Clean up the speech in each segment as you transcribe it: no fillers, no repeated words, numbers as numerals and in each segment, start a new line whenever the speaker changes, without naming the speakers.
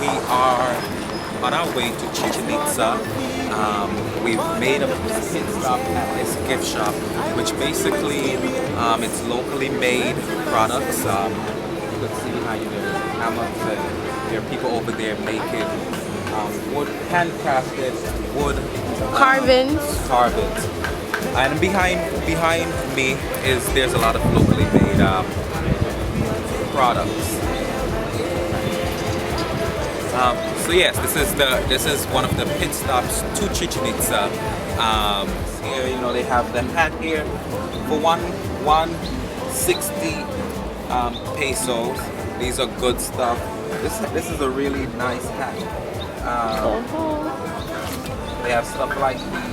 we are on our way to Chichen Itza. We've made a pit stop at this gift shop, which basically it's locally made products. You can see how there are people over there making wood, handcrafted wood carvings. And behind me there's a lot of locally made products. So yes, this is one of the pit stops to Chichen Itza. Here, they have the hat here for 160 pesos. These are good stuff. This is a really nice hat. They have stuff like these.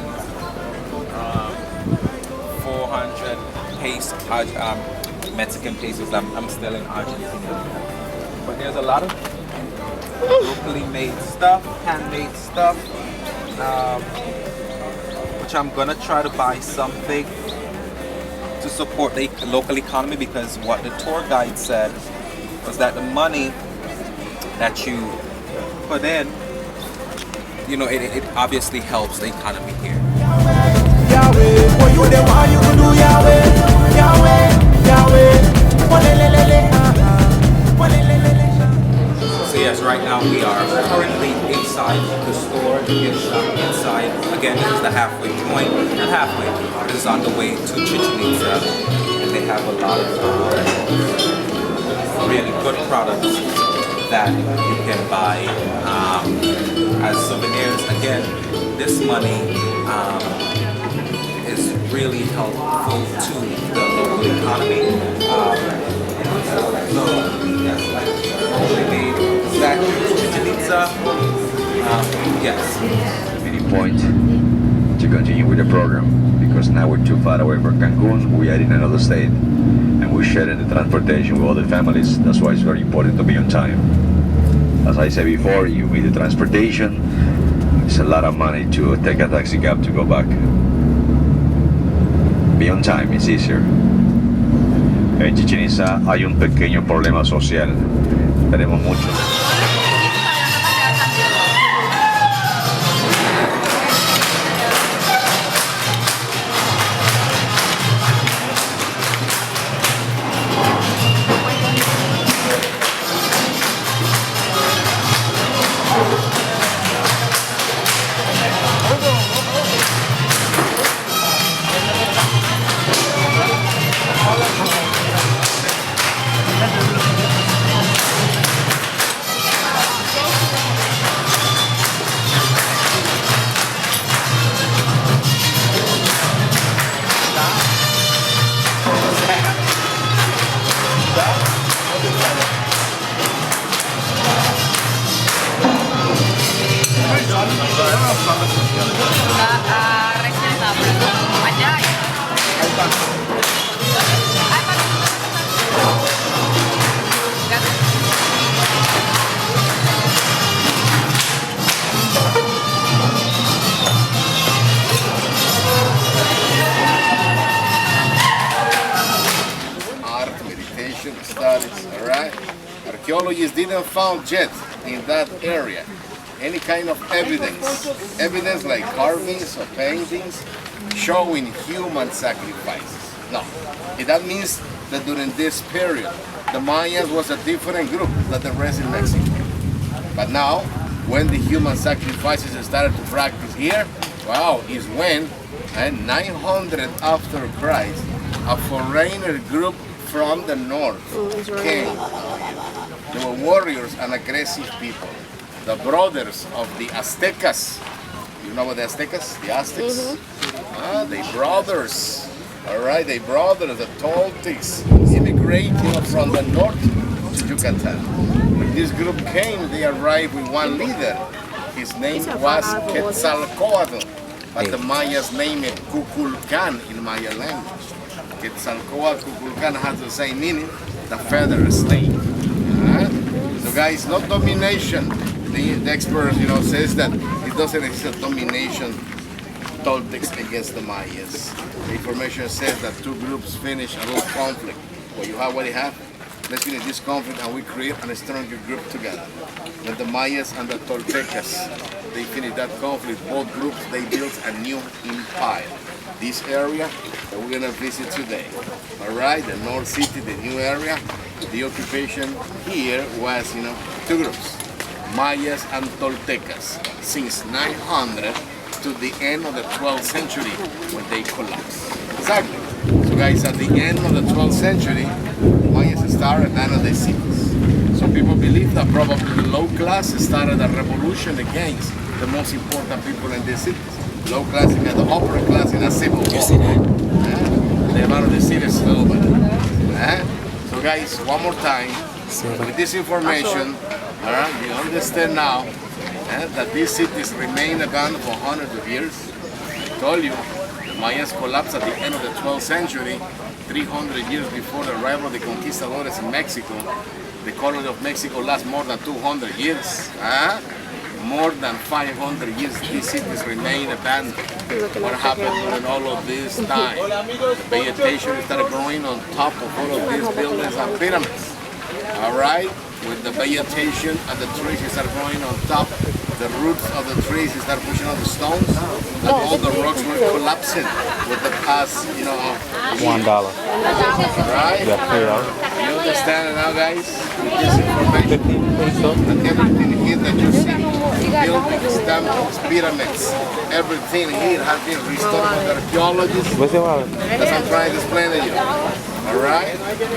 400 Mexican pesos. I'm still in Argentina, but there's a lot of locally made stuff, handmade stuff, which I'm gonna try to buy something to support the local economy, because what the tour guide said was that the money that you put in, it obviously helps the economy here.
Yahweh, for you the one you do Yahweh, Yahweh, Yahweh.
So yes, right now we are currently inside the store, the gift shop inside. Again, this is the halfway point, not halfway. This is on the way to Chichen Itza, and they have a lot of really good products that you can buy as souvenirs. Again, this money is really helpful to the local economy. So yes, like locally made statues, Chichen Itza. Yes.
Meeting point to continue with the program, because now we're too far away from Cancun. We are in another state, and we're sharing the transportation with other families. That's why it's very important to be on time. As I said before, you need the transportation. It's a lot of money to take a taxi cab to go back. Be on time, it's easier. En Chichen Itza hay un pequeño problema social. Tenemos mucho.
Studies, all right? Archaeologists didn't found yet in that area any kind of evidence like carvings or paintings showing human sacrifices. No, that means that during this period, the Mayans was a different group than the rest in Mexico. But now, when the human sacrifices started to practice here, wow, is when, 900 after Christ, a foreigner group from the north came. They were warriors and aggressive people. The brothers of the Aztecas. You know what the Aztecas? The Aztecs? They brothers. Alright, they brothers, the Toltecs, immigrating from the north to Yucatan. When this group came, they arrived with one leader. His name was Quetzalcoatl, but the Mayas named it Kukulkan in Maya language. Quetzalcoatl, Kukulkan has the same meaning, the feather snake. So guys, not domination. The expert, says that it doesn't exist a domination Toltecs against the Mayas. The information says that two groups finished a little conflict. Well, you have what you have. let's finish this conflict and we create a stronger group together. When the Mayas and the Toltecas, they finished that conflict, both groups, they built a new empire. This area that we're gonna visit today. All right, the North City, the new area, the occupation here was, two groups, Mayas and Toltecas, since 900 to the end of the 12th century when they collapsed. Exactly. So guys, at the end of the 12th century, Mayas started none of the cities. Some people believe that probably the low class started a revolution against the most important people in the cities. Low class and the upper class in a civil war.
You see that?
The amount of the cities a little bit. So guys, one more time, with this information, all right, you understand now that these cities remain abandoned for hundreds of years. I told you, the Mayas collapsed at the end of the 12th century, 300 years before the arrival of the conquistadores in Mexico. The colony of Mexico lasts more than 200 years. More than 500 years, these cities remain abandoned. What happened during all of this time? The vegetation started growing on top of all of these buildings and pyramids. All right? With the vegetation and the trees start growing on top, the roots of the trees start pushing on the stones, and all the rocks were collapsing with the past,
$1.
Right? You understand it now, guys? With this information, and everything here that you see, buildings, temples, pyramids, everything here has been restored by the archaeologists. That's what I'm trying to explain to you. Alright?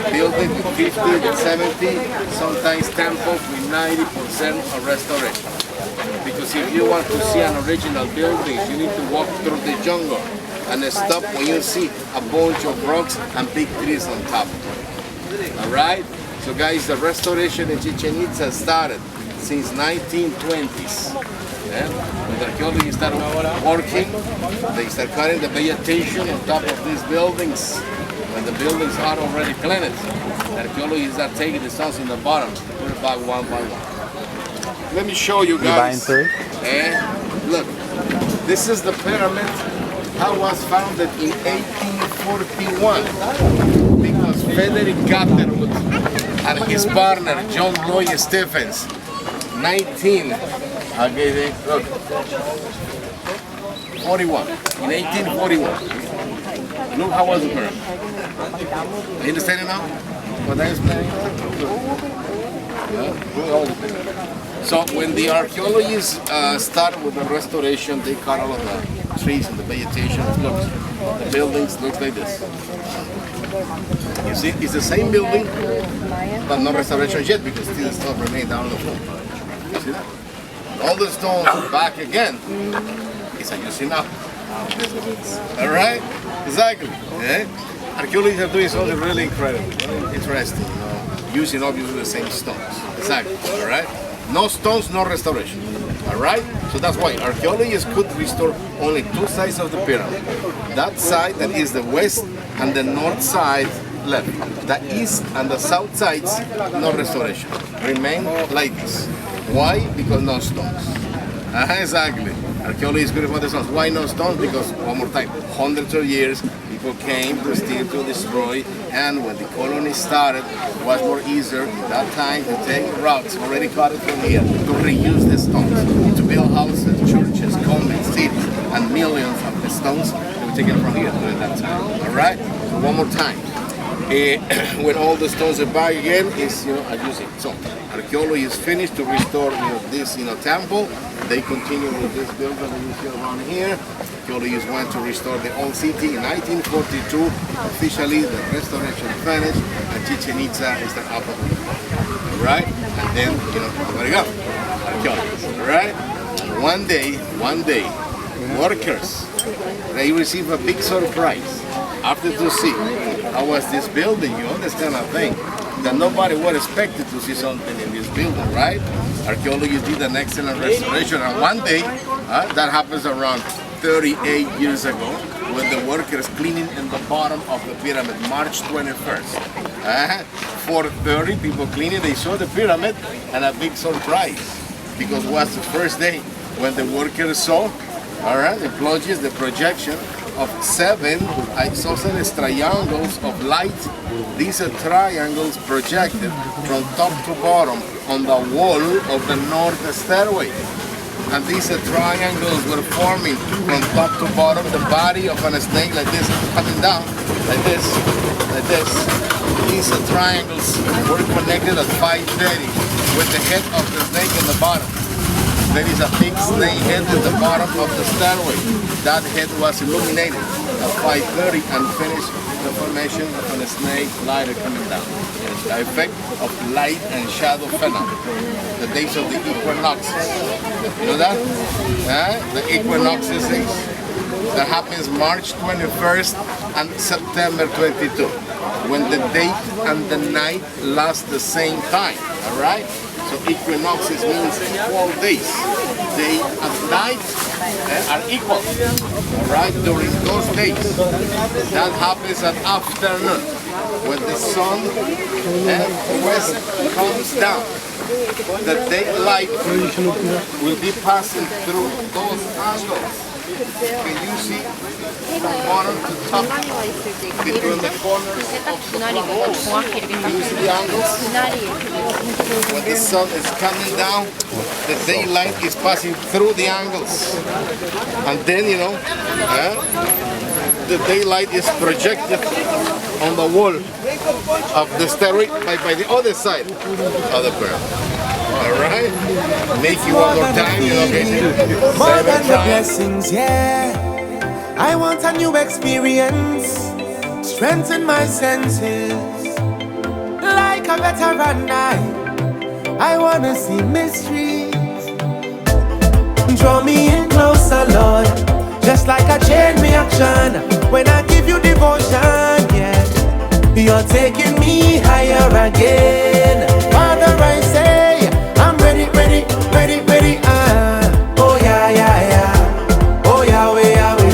Buildings with 50, with 70, sometimes temples with 90% of restoration. Because if you want to see an original building, you need to walk through the jungle and stop when you see a bunch of rocks and big trees on top. Alright? So guys, the restoration in Chichen Itza started since 1920s. When the archaeologists started working, they start cutting the vegetation on top of these buildings. When the buildings are already planted, the archaeologists are taking the stones in the bottom, put it back one by one. Let me show you guys. Look, this is the pyramid that was founded in 1841 because Frederick Catherwood and his partner John Lloyd Stephens, look, 41, in 1841. Look how was the pyramid. You understand it now? What I explained? So when the archaeologists started with the restoration, they cut all of the trees and the vegetation. Look, the buildings look like this. You see, it's the same building, but no restoration yet because still the stuff remains down on the floor. You see that? All the stones are back again. It's as you see now. All right? Exactly. Archaeologists are doing something really incredible, really interesting, using obviously the same stones. Exactly. All right? No stones, no restoration. All right? So that's why archaeologists could restore only two sides of the pyramid. That side that is the west and the north side left. The east and the south sides, no restoration. Remain like this. Why? Because no stones. Exactly. Archaeologists could find the stones. Why no stones? Because, one more time, hundreds of years, people came to steal, to destroy, and when the colony started, it was more easier at that time to take rocks already cut from here, to reuse the stones, to build houses, churches, convents, cities, and millions of the stones that were taken from here during that time. All right? So one more time. When all the stones are back again, is as you see. So archaeology is finished to restore this temple. They continue with this building that you see around here. Archaeologists went to restore the old city in 1942. Officially, the restoration finished, and Chichen Itza is the upper one. All right, and then there you go, archaeologists. All right. One day, workers they receive a big surprise after to see how was this building. You understand, I think, that nobody was expected to see something in this building, right? Archaeologists did an excellent restoration, and one day, that happens around 38 years ago, when the workers cleaning in the bottom of the pyramid, March 21st. 4:30, people cleaning, they saw the pyramid, and a big surprise, because it was the first day when the workers saw, all right, the plunges, the projection, of 7 isosceles triangles of light. These are triangles projected from top to bottom on the wall of the north stairway. And these triangles were forming from top to bottom the body of a snake like this, coming down like this, like this. These triangles were connected at 5:30 with the head of the snake in the bottom. There is a big snake head at the bottom of the stairway. That head was illuminated at 5:30 and finished the formation of a snake ladder coming down. The effect of light and shadow phenomenon. The days of the equinoxes. You know that? The equinoxes days. That happens March 21st and September 22. When the day and the night last the same time. Alright? So equinoxes means 12 days. Day and night are equal. Alright? During those days. That happens at afternoon. When the sun west comes down. The daylight will be passing through those angles. Can you see from bottom to top between the corners of the walls? Can you see the angles? When the sun is coming down, the daylight is passing through the angles. And then, you know, the daylight is projected on the wall of the stairway by the other side of the pyramid. Alright? Make you one more time, you know, okay?
More than the blessings, yeah. I want a new experience. Strengthen my senses. Like a veteran, I wanna see mysteries. Draw me in closer, Lord. Just like a chain reaction. When I give you devotion, yeah. You're taking me higher again. Father, I say, I'm ready, ready, ready, ready. Oh yeah, yeah, yeah. Oh Yahweh, Yahweh.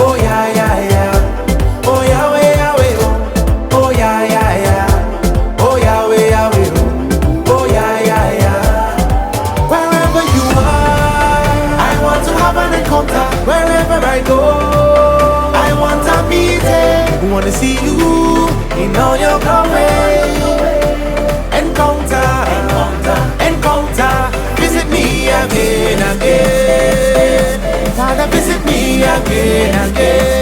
Oh yeah, yeah, yeah. Oh Yahweh, Yahweh. Oh yeah, yeah, yeah. Oh Yahweh, Yahweh. Oh yeah, yeah, yeah. Wherever you are, I want to have an encounter. Wherever I go, I want a meeting. Wanna see you in all your glory. Encounter, encounter, encounter. Visit me again, again. Father, visit me again, again.